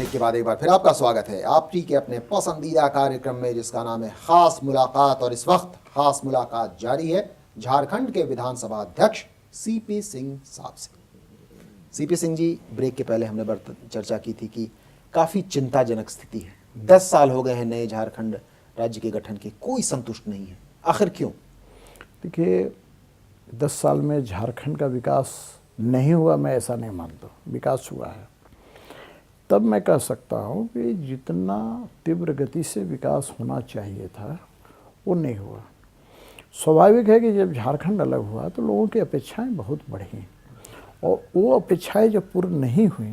Break के बाद एक बार फिर आपका स्वागत है आपकी के अपने पसंदीदा कार्यक्रम में जिसका नाम है खास मुलाकात। और इस वक्त खास मुलाकात जारी है झारखंड के विधानसभा अध्यक्ष सीपी सिंह साहब से। सीपी सिंह जी, ब्रेक के पहले हमने चर्चा की थी कि काफ़ी चिंताजनक स्थिति है। 10 साल हो गए हैं नए झारखंड राज्य के गठन के, कोई संतुष्ट नहीं है। आखिर क्यों? देखिए, 10 साल में झारखंड का विकास नहीं हुआ, मैं ऐसा नहीं मानता। विकास हुआ है। तब मैं कह सकता हूँ कि जितना तीव्र गति से विकास होना चाहिए था वो नहीं हुआ। स्वाभाविक है कि जब झारखंड अलग हुआ तो लोगों की अपेक्षाएं बहुत बढ़ी और वो अपेक्षाएं जब पूर्ण नहीं हुई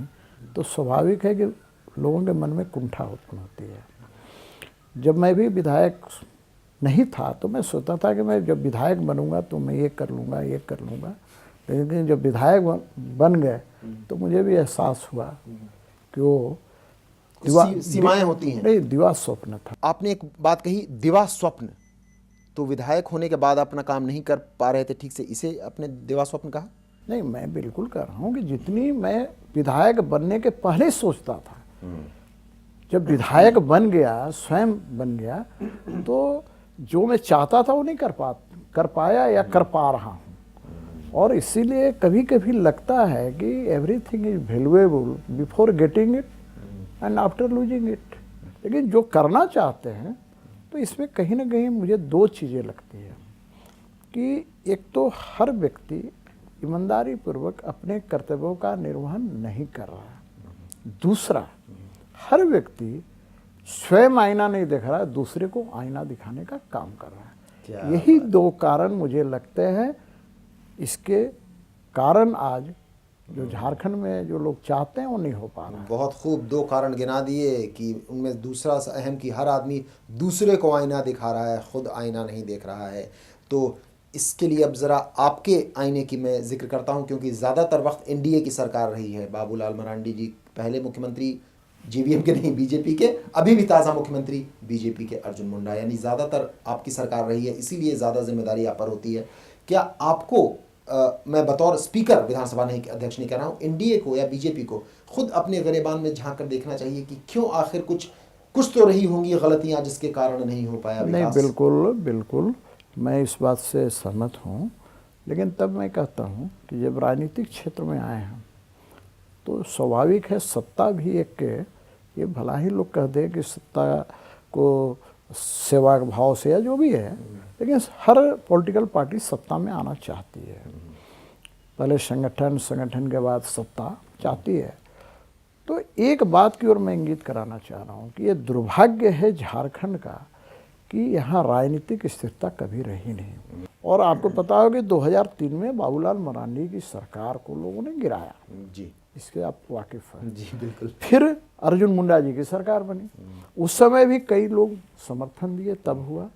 तो स्वाभाविक है कि लोगों के मन में कुंठा उत्पन्न होती है। जब मैं भी विधायक नहीं था तो मैं सोचता था कि मैं जब विधायक बनूंगा तो मैं ये कर लूँगा, ये कर लूँगा। लेकिन जब विधायक बन गए तो मुझे भी एहसास हुआ कि वो सीमाएं होती हैं। नहीं, दिवा स्वप्न था। आपने एक बात कही, दिवा स्वप्न। तो विधायक होने के बाद अपना काम नहीं कर पा रहे थे ठीक से, इसे अपने दिवा स्वप्न कहा? नहीं, मैं बिल्कुल कह रहा हूँ कि जितनी मैं विधायक बनने के पहले सोचता था, जब विधायक बन गया, स्वयं बन गया, तो जो मैं चाहता था वो नहीं कर पाया या कर पा रहा हूँ। और इसीलिए कभी कभी लगता है कि everything is valuable before getting it and after losing it. लेकिन जो करना चाहते हैं तो इसमें कहीं ना कहीं मुझे दो चीज़ें लगती हैं कि एक तो हर व्यक्ति ईमानदारी पूर्वक अपने कर्तव्यों का निर्वहन नहीं कर रहा है। दूसरा, हर व्यक्ति स्वयं आईना नहीं देख रहा है, दूसरे को आईना दिखाने का काम कर रहा है। यही दो कारण मुझे लगते हैं। इसके कारण आज जो झारखंड में जो लोग चाहते हैं वो नहीं हो पा रहा है। बहुत खूब 2 कारण गिना दिए कि उनमें दूसरा अहम कि हर आदमी दूसरे को आईना दिखा रहा है, खुद आईना नहीं देख रहा है। तो इसके लिए अब ज़रा आपके आईने की मैं जिक्र करता हूं, क्योंकि ज़्यादातर वक्त एनडीए की सरकार रही है। बाबूलाल मरांडी जी पहले मुख्यमंत्री जेवीएम के नहीं, बीजेपी के, अभी भी ताज़ा मुख्यमंत्री बीजेपी के अर्जुन मुंडा, यानी ज़्यादातर आपकी सरकार रही है, इसीलिए ज़्यादा जिम्मेदारी आप पर होती है। क्या आपको मैं बतौर स्पीकर विधानसभा नहीं, अध्यक्ष नहीं कह रहा हूँ, एनडीए को या बीजेपी को खुद अपने गिरेबान में झांक कर देखना चाहिए कि क्यों आखिर कुछ तो रही होंगी गलतियां जिसके कारण नहीं हो पाया विकास? नहीं, बिल्कुल मैं इस बात से सहमत हूँ। लेकिन तब मैं कहता हूँ कि जब राजनीतिक क्षेत्र में आए हैं तो स्वाभाविक है सत्ता भी एक, ये भला ही लोग कह दे कि सत्ता को सेवा भाव से या जो भी है, लेकिन हर पॉलिटिकल पार्टी सत्ता में आना चाहती है। पहले संगठन के बाद सत्ता चाहती है। तो एक बात की ओर मैं इंगित कराना चाह रहा हूँ कि ये दुर्भाग्य है झारखंड का कि यहाँ राजनीतिक स्थिरता कभी रही नहीं। और आपको पता होगा कि 2003 में बाबूलाल मरांडी की सरकार को लोगों ने गिराया जी, इसके आप वाकिफ हैं। जी बिल्कुल। फिर अर्जुन मुंडा जी की सरकार बनी, उस समय भी कई लोग समर्थन दिए, तब हुआ।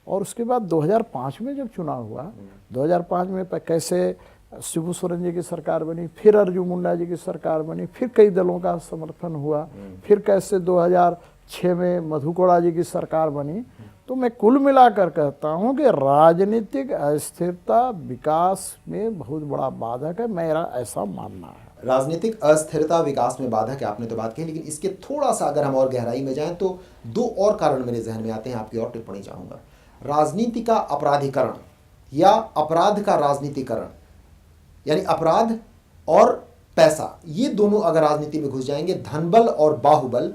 और उसके बाद 2005 में जब चुनाव हुआ, 2005 में कैसे शिबू सोरेन जी की सरकार बनी, फिर अर्जुन मुंडा जी की सरकार बनी, फिर कई दलों का समर्थन हुआ, फिर कैसे 2006 में मधु कोड़ा जी की सरकार बनी। तो मैं कुल मिलाकर कहता हूं कि राजनीतिक अस्थिरता विकास में बहुत बड़ा बाधक है, मेरा ऐसा मानना है। राजनीतिक अस्थिरता विकास में बाधक है, आपने तो बात कही, लेकिन इसके थोड़ा सा अगर हम और गहराई में जाएं तो 2 और कारण मेरे जहन में आते हैं, आपकी और टिप्पणी चाहूंगा। राजनीति का अपराधीकरण या अपराध का राजनीतिकरण, यानी अपराध और पैसा, ये दोनों अगर राजनीति में घुस जाएंगे, धनबल और बाहुबल,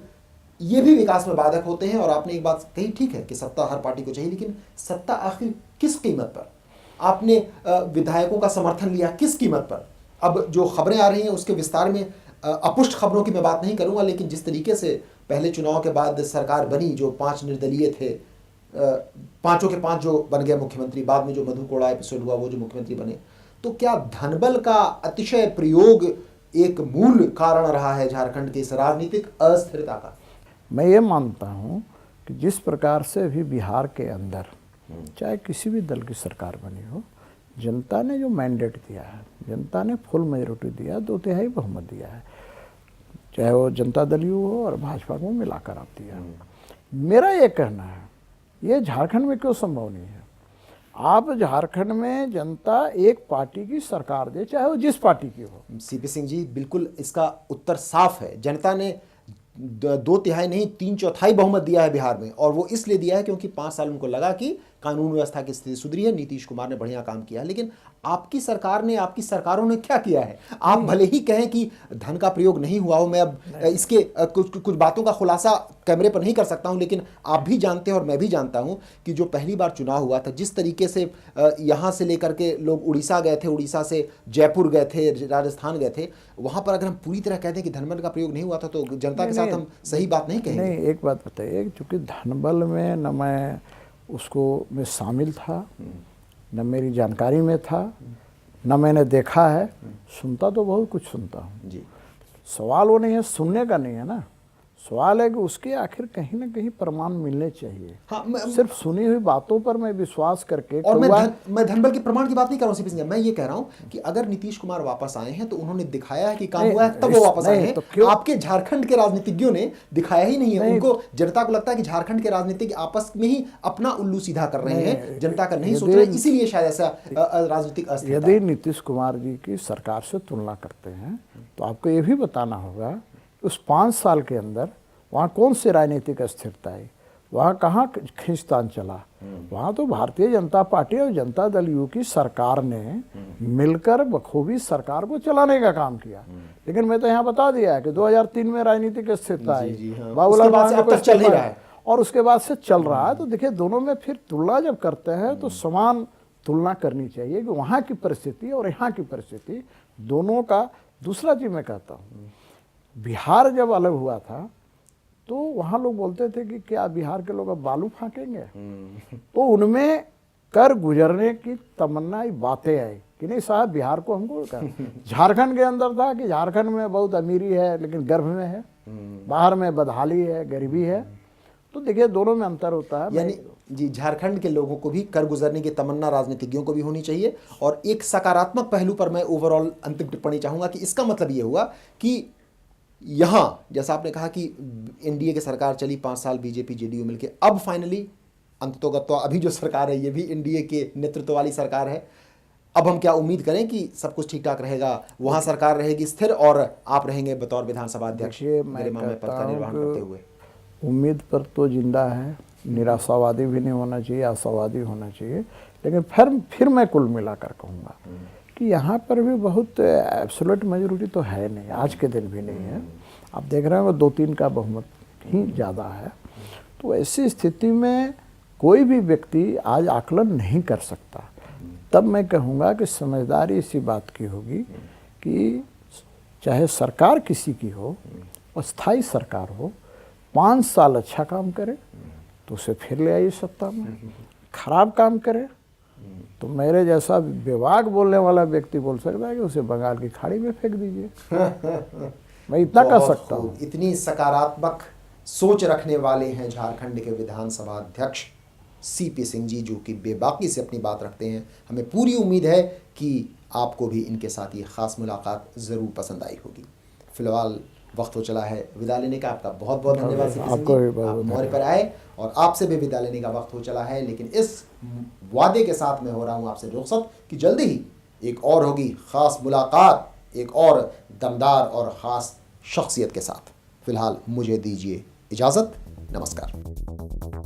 ये भी विकास में बाधक होते हैं। और आपने एक बात कही, ठीक है कि सत्ता हर पार्टी को चाहिए, लेकिन सत्ता आखिर किस कीमत पर? आपने विधायकों का समर्थन लिया किस कीमत पर? अब जो खबरें आ रही हैं उसके विस्तार में अपुष्ट खबरों की मैं बात नहीं करूंगा, लेकिन जिस तरीके से पहले चुनाव के बाद सरकार बनी, जो 5 निर्दलीय थे, 5 के 5 जो बन गए मुख्यमंत्री, बाद में जो मधु कोड़ा एपिसोड हुआ वो जो मुख्यमंत्री बने, तो क्या धनबल का अतिशय प्रयोग एक मूल कारण रहा है झारखंड की इस राजनीतिक अस्थिरता का? मैं ये मानता हूँ कि जिस प्रकार से अभी बिहार के अंदर चाहे किसी भी दल की सरकार बनी हो, जनता ने जो मैंडेट दिया है, जनता ने फुल मेजोरिटी दिया, 2/3 बहुमत दिया है, चाहे वो जनता दल हो और भाजपा को मिलाकर आती है। मेरा ये कहना है, ये झारखंड में क्यों संभव नहीं है? आप झारखंड में जनता एक पार्टी की सरकार दे, चाहे वो जिस पार्टी की हो। सीपी सिंह जी, बिल्कुल इसका उत्तर साफ है। जनता ने दो तिहाई नहीं 3/4 बहुमत दिया है बिहार में, और वो इसलिए दिया है क्योंकि 5 साल उनको लगा कि कानून व्यवस्था की स्थिति सुधरी है, नीतीश कुमार ने बढ़िया काम किया है। लेकिन आपकी सरकार ने, आपकी सरकारों ने क्या किया है? आप भले ही कहें कि धन का प्रयोग नहीं हुआ हो, मैं अब इसके कुछ बातों का खुलासा कैमरे पर नहीं कर सकता हूं, लेकिन आप भी जानते हैं और मैं भी जानता हूं कि जो पहली बार चुनाव हुआ था, जिस तरीके से यहां से लेकर के लोग उड़ीसा गए थे, उड़ीसा से जयपुर गए थे, राजस्थान गए थे, वहां पर अगर हम पूरी तरह कहते हैं कि धनबल का प्रयोग नहीं हुआ था तो जनता के साथ हम सही बात नहीं कहेंगे। नहीं, एक बात बताइए, चूंकि धनबल में न मैं उसको में शामिल था, न मेरी जानकारी में था, न मैंने देखा है, सुनता तो बहुत कुछ सुनता हूँ जी। सवाल वो नहीं है, सुनने का नहीं है ना, सवाल है कि उसके आखिर कहीं ना कहीं प्रमाण मिलने चाहिए। हाँ, सिर्फ सुनी हुई बातों पर मैं विश्वास करके, और मैं धनबल के प्रमाण की बात नहीं कर रहा हूं सीपी सिंह, मैं ये कह रहा हूं कि अगर नीतीश कुमार वापस आए हैं तो उन्होंने दिखाया है कि काम हुआ है, तब वो वापस आए हैं। तो आपके झारखंड के राजनीतिज्ञों ने दिखाया ही नहीं है। उनको, जनता को लगता है कि झारखंड के राजनीतिक आपस में ही अपना उल्लू सीधा कर रहे हैं, जनता का नहीं सोच रहे, इसीलिए शायद ऐसा राजनीतिक अस्थिरता। यदि नीतीश कुमार जी की सरकार से तुलना करते हैं तो आपको ये भी बताना होगा उस 5 साल के अंदर वहाँ कौन सी राजनीतिक अस्थिरता आई, वहाँ कहाँ खींचतान चला। वहाँ तो भारतीय जनता पार्टी और जनता दल यू की सरकार ने मिलकर बखूबी सरकार को चलाने का काम किया। लेकिन मैं तो यहाँ बता दिया है कि 2003 में राजनीतिक अस्थिरता आई, बाबूलाल चल रहा है और उसके बाद से चल रहा है। तो देखिए, दोनों में फिर तुलना जब करते हैं तो समान तुलना करनी चाहिए कि वहाँ की परिस्थिति और यहाँ की परिस्थिति दोनों का। दूसरा चीज मैं कहता हूँ, बिहार जब अलग हुआ था तो वहाँ लोग बोलते थे कि क्या बिहार के लोग अब बालू फाँकेंगे, तो उनमें कर गुजरने की तमन्ना बातें आई कि नहीं साहब बिहार को हमको झारखंड के अंदर था कि झारखंड में बहुत अमीरी है लेकिन गर्भ में है, बाहर में बदहाली है, गरीबी है। तो देखिए, दोनों में अंतर होता है। यानी जी, झारखंड के लोगों को भी कर गुजरने की तमन्ना राजनीतिज्ञों को भी होनी चाहिए। और एक सकारात्मक पहलू पर मैं ओवरऑल अंतिम टिप्पणी चाहूंगा कि इसका मतलब ये हुआ कि यहाँ जैसा आपने कहा कि एनडीए की सरकार चली 5 साल, बीजेपी जेडीयू मिलके, अब फाइनली अंततोगत्वा अभी जो सरकार है ये भी एनडीए के नेतृत्व वाली सरकार है। अब हम क्या उम्मीद करें कि सब कुछ ठीक ठाक रहेगा, वहाँ सरकार रहेगी स्थिर और आप रहेंगे बतौर विधानसभा अध्यक्ष मेरे मामले पद का निर्वहन करते हुए? उम्मीद पर तो जिंदा है, निराशावादी भी नहीं होना चाहिए, आशावादी होना चाहिए। लेकिन फिर मैं कुल मिलाकर कहूँगा कि यहाँ पर भी बहुत एब्सोल्यूट मेजोरिटी तो है नहीं, आज के दिन भी नहीं है। आप देख रहे हैं वो 2-3 का बहुमत ही ज़्यादा है। तो ऐसी स्थिति में कोई भी व्यक्ति आज आकलन नहीं कर सकता। तब मैं कहूँगा कि समझदारी इसी बात की होगी कि चाहे सरकार किसी की हो, अस्थाई सरकार हो, 5 साल अच्छा काम करे तो उसे फिर ले आइए सत्ता में, खराब काम करे तो मेरे जैसा विभाग बोलने वाला व्यक्ति बोल सकता है कि उसे बंगाल की खाड़ी में फेंक दीजिए। मैं इतना कर सकता हूँ। इतनी सकारात्मक सोच रखने वाले हैं झारखंड के विधानसभा अध्यक्ष सीपी सिंह जी, जो कि बेबाकी से अपनी बात रखते हैं। हमें पूरी उम्मीद है कि आपको भी इनके साथ ये खास मुलाकात ज़रूर पसंद आई होगी। फिलहाल वक्त हो चला है विदा लेने का। आपका बहुत बहुत धन्यवाद सीपी सिंह जी, आप मोहरे पर आए, और आपसे भी विदा लेने का वक्त हो चला है। लेकिन इस वादे के साथ मैं हो रहा हूँ आपसे रुखसत कि जल्दी ही एक और होगी ख़ास मुलाकात एक और दमदार और ख़ास शख्सियत के साथ। फिलहाल मुझे दीजिए इजाज़त, नमस्कार।